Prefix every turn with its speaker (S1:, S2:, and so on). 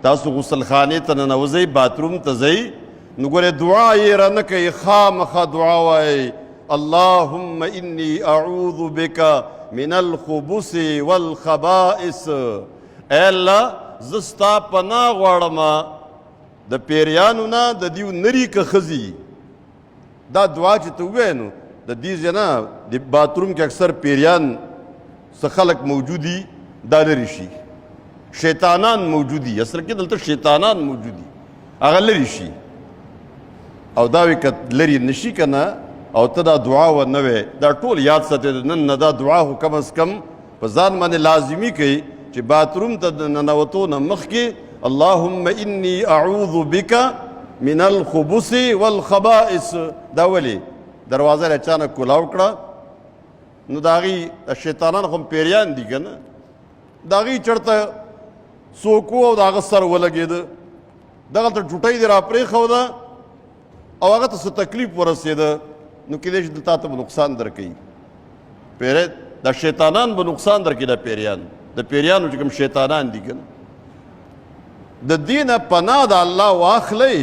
S1: تاسو غسل خانې ته ننوځئ باتروم ته ځئ نو ګورې دعا یې رانه کوي خامخا دعا وایي اللهم انی اعوذ بک من الخبث والخبائث اے الله زه ستا پناه غواړم د پیریانو نه د دیو نري که ښځي دا دعا چې ته ووایې نو د دې ځای نه د باتروم کې اکثر پیریان څه خلک موجود دي دا لرې شي شیطانان موجود دي اصل کې دلته شیطانان موجود دي هغه لرې شي او دا وی که لرې نه شي که نه او ته دا دعا ونه وې دا ټول یاد ساتې نن نه دا دعا خو کم از کم په ځان باندې لازمي کوي چې باتروم ته د ننوتو نه مخکې اللهم انی اعوذ بک من الخبث والخبائث دا ولې دروازه یې اچانک کولاو کړه نو د هغې شیطانان خو پیریان دي که نه د هغې چړته څوک و او د هغه سر ولګېده دغلته ټوټۍ دې را پرېښوده او هغه ته څه تکلیف ورسېده نو کیدای شي تا ته به نقصان درکوي پیری دا شیطانان به نقصان درکوي دا پیریان د پیریانو چې کوم شیطانان دي که نه د دې نه پناه د الله واخلئ